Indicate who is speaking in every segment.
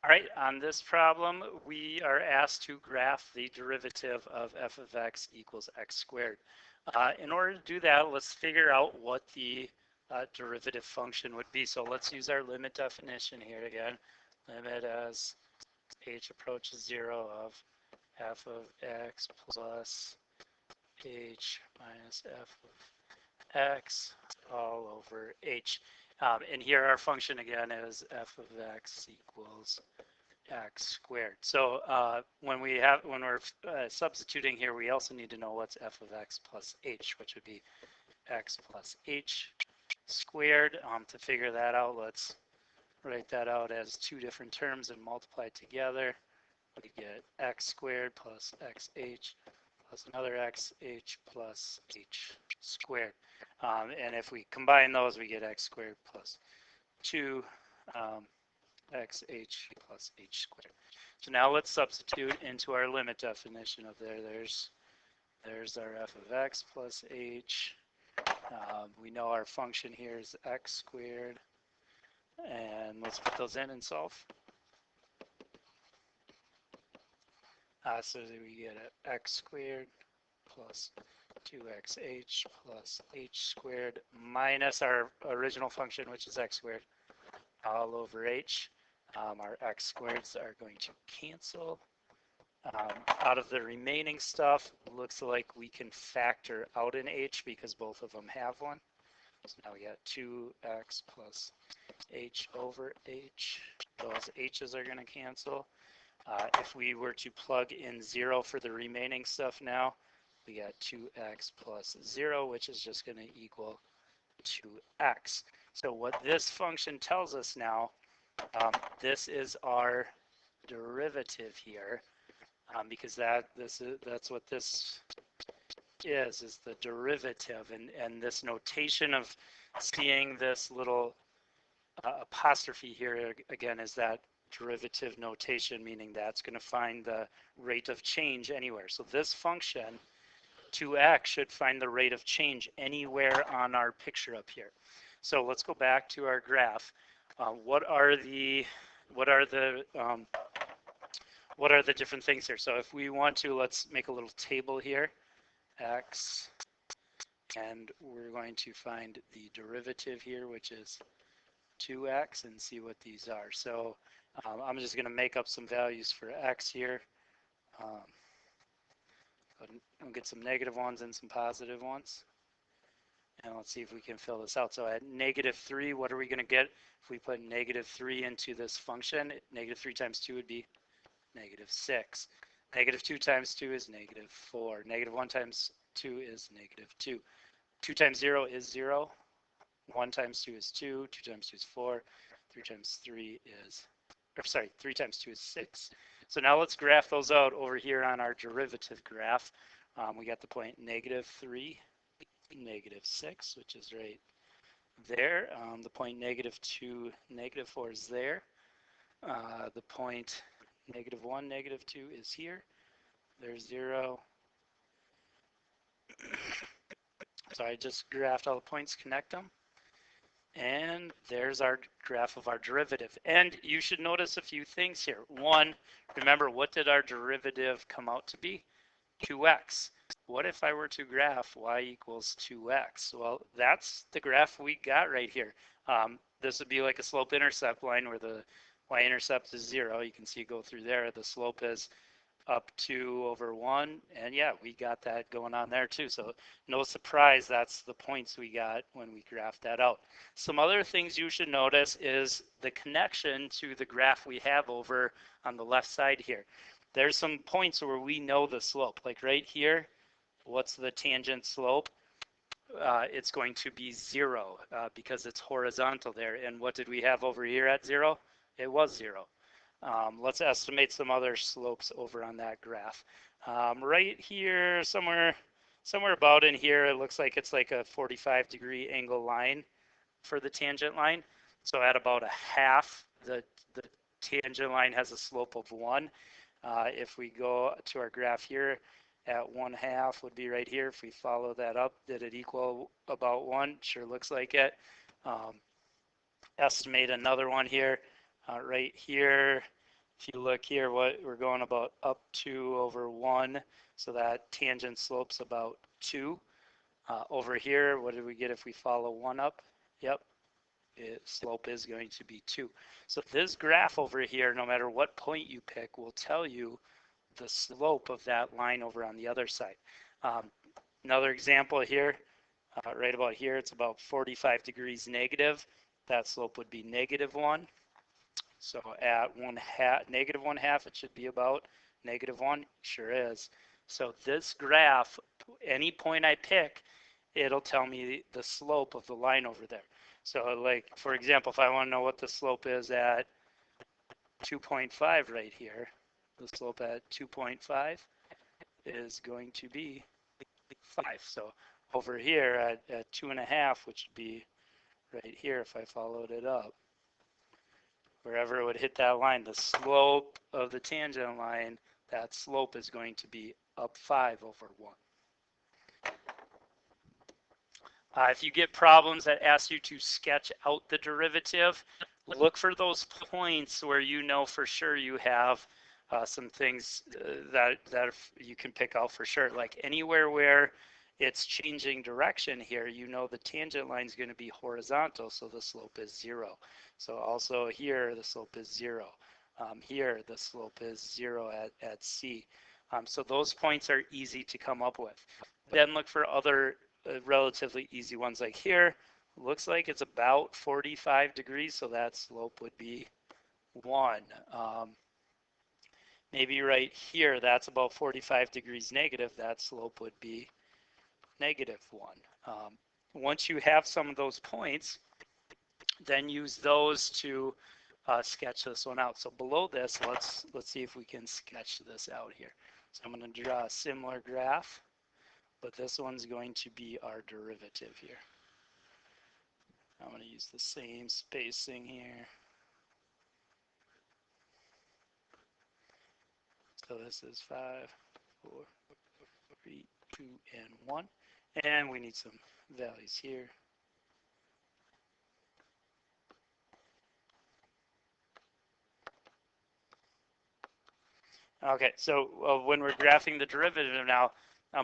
Speaker 1: All right, on this problem, we are asked to graph the derivative of f of x equals x squared. In order to do that, let's figure out what the derivative function would be. So let's use our limit definition here again. Limit as h approaches 0 of f of x plus h minus f of x all over h. And here our function again is f of x equals x squared. So when we're substituting here, we also need to know what's f of x plus h, which would be x plus h squared. To figure that out, let's write that out as two different terms and multiply together. We get x squared plus xh plus another xh plus h squared. And if we combine those, we get x squared plus 2 xh plus h squared. So now let's substitute into our limit definition of there. There's our f of x plus h. We know our function here is x squared. And let's put those in and solve. So we get x squared plus 2xh plus h squared minus our original function, which is x squared, all over h. Our x squareds are going to cancel. Out of the remaining stuff, looks like we can factor out an h because both of them have one. So now we got 2x plus h over h. Those h's are going to cancel. If we were to plug in 0 for the remaining stuff now, we got 2x plus 0, which is just going to equal 2x. So what this function tells us now, this is our derivative here, because that's what this is the derivative. And this notation of seeing this little apostrophe here again is that derivative notation, meaning that's going to find the rate of change anywhere. So this function 2x should find the rate of change anywhere on our picture up here. So let's go back to our graph. What are the different things here? So if we want to, let's make a little table here. X, and we're going to find the derivative here, which is 2x, and see what these are. So I'm just going to make up some values for x here. I'll get some negative ones and some positive ones. And let's see if we can fill this out. So at -3, what are we going to get if we put -3 into this function? -3 times 2 would be -6. -2 times 2 is -4. -1 times 2 is -2. 2 times 0 is 0. 1 times 2 is 2. 2 times 2 is 4. 3 times 3 is, 3 times 2 is 6. So now let's graph those out over here on our derivative graph. We got the point -3, -6, which is right there. The point -2, -4 is there. The point -1, -2 is here. There's 0. So I just graphed all the points, connect them. And there's our graph of our derivative. And you should notice a few things here. One, remember, what did our derivative come out to be? 2x. What if I were to graph y equals 2x? Well, that's the graph we got right here. This would be like a slope-intercept line where the y-intercept is 0. You can see it go through there. The slope is up 2 over 1, and yeah, we got that going on there too. So no surprise, that's the points we got when we graphed that out. Some other things you should notice is the connection to the graph we have over on the left side here. There's some points where we know the slope, like right here. What's the tangent slope? It's going to be 0 because it's horizontal there. And what did we have over here at 0? It was 0. Let's estimate some other slopes over on that graph. Right here, somewhere about in here, it looks like it's like a 45-degree angle line for the tangent line. So at about a half, the tangent line has a slope of 1. If we go to our graph here, at 1/2 would be right here. If we follow that up, did it equal about 1? Sure looks like it. Estimate another one here. Right here, if you look here, what we're going about up 2 over 1, so that tangent slope's about 2. Over here, what did we get if we follow 1 up? Yep, slope is going to be 2. So this graph over here, no matter what point you pick, will tell you the slope of that line over on the other side. Another example here, right about here, it's about 45 degrees negative. That slope would be -1. So at -1/2, it should be about -1. Sure is. So this graph, any point I pick, it'll tell me the slope of the line over there. So like, for example, if I want to know what the slope is at 2.5 right here, the slope at 2.5 is going to be 5. So over here at 2.5, which would be right here if I followed it up, wherever it would hit that line, the slope of the tangent line, that slope is going to be up 5 over 1. If you get problems that ask you to sketch out the derivative, look for those points where you know for sure you have some things that you can pick out for sure. Like anywhere where it's changing direction here, you know the tangent line is going to be horizontal, so the slope is 0. So also here, the slope is 0. Here, the slope is 0 at C. So those points are easy to come up with. Then look for other relatively easy ones like here. Looks like it's about 45 degrees, so that slope would be 1. Maybe right here, that's about 45 degrees negative, that slope would be -1. Once you have some of those points, then use those to sketch this one out. So below this, let's see if we can sketch this out here. So I'm going to draw a similar graph, but this one's going to be our derivative here. I'm going to use the same spacing here. So this is 5, 4, 3, 2, and 1. And we need some values here. Okay, so when we're graphing the derivative now,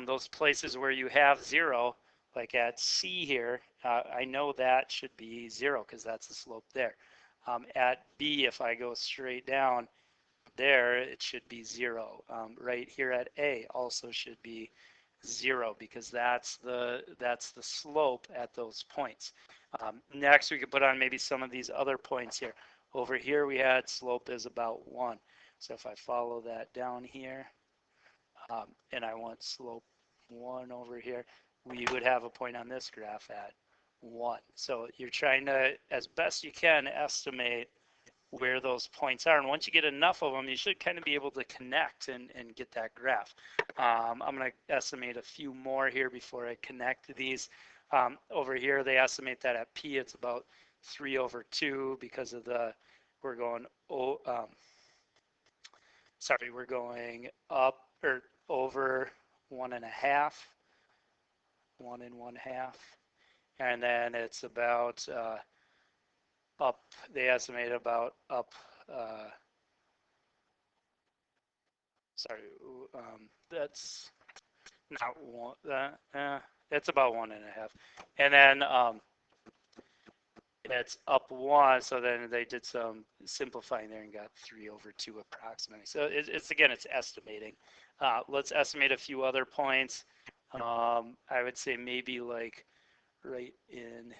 Speaker 1: those places where you have 0, like at C here, I know that should be 0 because that's the slope there. At B, if I go straight down there, it should be 0. Right here at A also should be 0 because that's the slope at those points. Next, we could put on maybe some of these other points here. Over here, we had slope is about 1. So if I follow that down here, and I want slope 1 over here, we would have a point on this graph at 1. So you're trying to, as best you can, estimate where those points are. And once you get enough of them, you should kind of be able to connect and get that graph. I'm going to estimate a few more here before I connect these. Over here, they estimate that at P, it's about 3 over 2 because of the, we're going we're going up or over 1.5, 1 and 1/2, and then it's about up. They estimate about up. That's not one. It's about 1.5, and then it's up 1. So then they did some simplifying there and got 3 over 2 approximately. So it's again, it's estimating. Let's estimate a few other points. I would say maybe like right in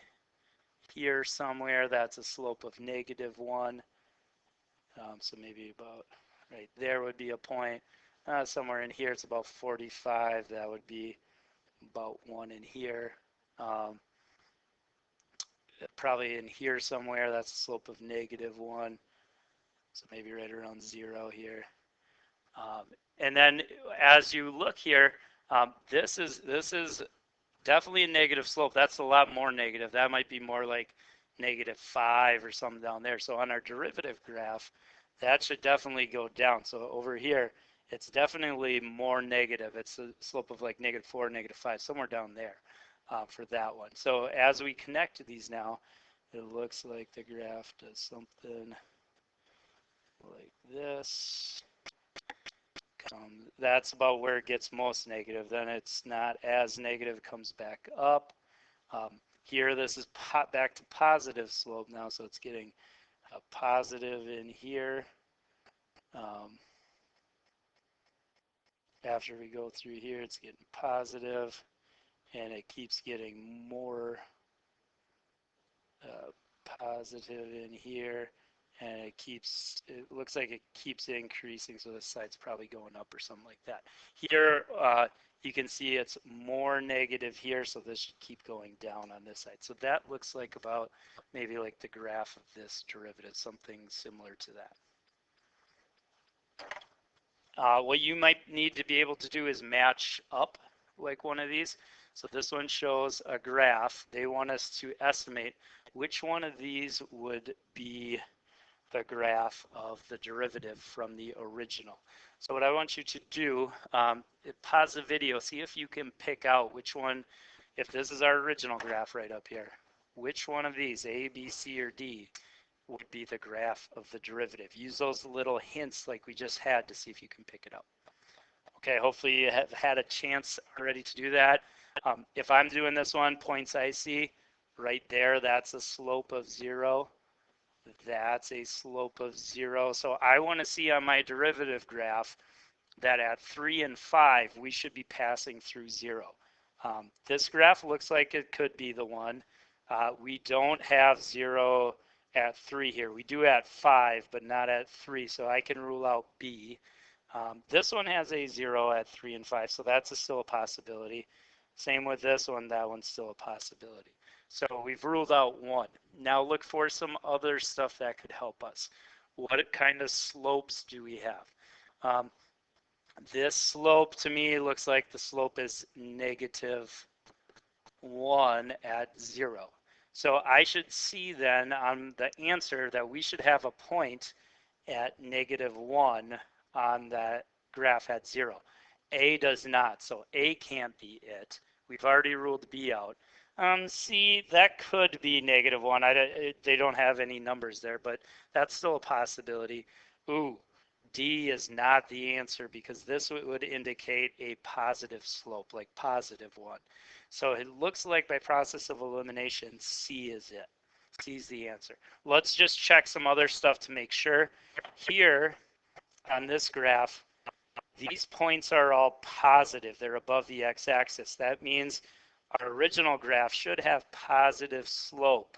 Speaker 1: here somewhere, that's a slope of -1. So maybe about right there would be a point. Somewhere in here, it's about 45. That would be about 1 in here. Probably in here somewhere, that's a slope of -1. So maybe right around 0 here. And then as you look here, this is definitely a negative slope. That's a lot more negative. That might be more like -5 or something down there. So on our derivative graph, that should definitely go down. So over here, it's definitely more negative. It's a slope of like -4, -5, somewhere down there for that one. So as we connect to these now, it looks like the graph does something like this. this. That's about where it gets most negative. Then it's not as negative, it comes back up. Here, this is back to positive slope now, so it's getting a positive in here. After we go through here, it's getting positive, and it keeps getting more positive in here, and it looks like it keeps increasing, so this side's probably going up or something like that. Here, you can see it's more negative here, so this should keep going down on this side. So that looks like about maybe like the graph of this derivative, something similar to that. What you might need to be able to do is match up like one of these. So this one shows a graph. They want us to estimate which one of these would be the graph of the derivative from the original. So what I want you to do, pause the video, see if you can pick out which one, if this is our original graph right up here, which one of these, A, B, C, or D, would be the graph of the derivative. Use those little hints like we just had to see if you can pick it up. Okay, hopefully you have had a chance already to do that. If I'm doing this one, points I see, right there, that's a slope of 0. That's a slope of 0. So I want to see on my derivative graph that at 3 and 5, we should be passing through 0. This graph looks like it could be the one. We don't have 0 at 3 here. We do at 5, but not at 3, so I can rule out B. This one has a 0 at 3 and 5, so that's still a possibility. Same with this one, that one's still a possibility. So we've ruled out 1. Now look for some other stuff that could help us. What kind of slopes do we have? This slope to me looks like the slope is -1 at 0. So I should see then on the answer that we should have a point at -1 on that graph at 0. A does not, so A can't be it. We've already ruled B out. C, that could be -1. They don't have any numbers there, but that's still a possibility. Ooh, D is not the answer because this would indicate a positive slope, like +1. So it looks like by process of elimination, C is it. C is the answer. Let's just check some other stuff to make sure. Here on this graph, these points are all positive. They're above the x-axis. That means our original graph should have positive slope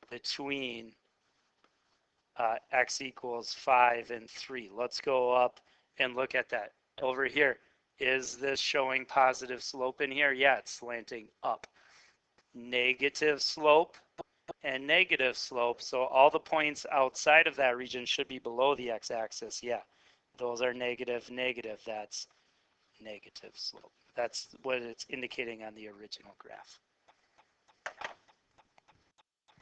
Speaker 1: between x equals 5 and 3. Let's go up and look at that. Over here, is this showing positive slope in here? Yeah, it's slanting up. Negative slope and negative slope. So all the points outside of that region should be below the x-axis. Yeah, those are negative, negative. That's negative slope. That's what it's indicating on the original graph.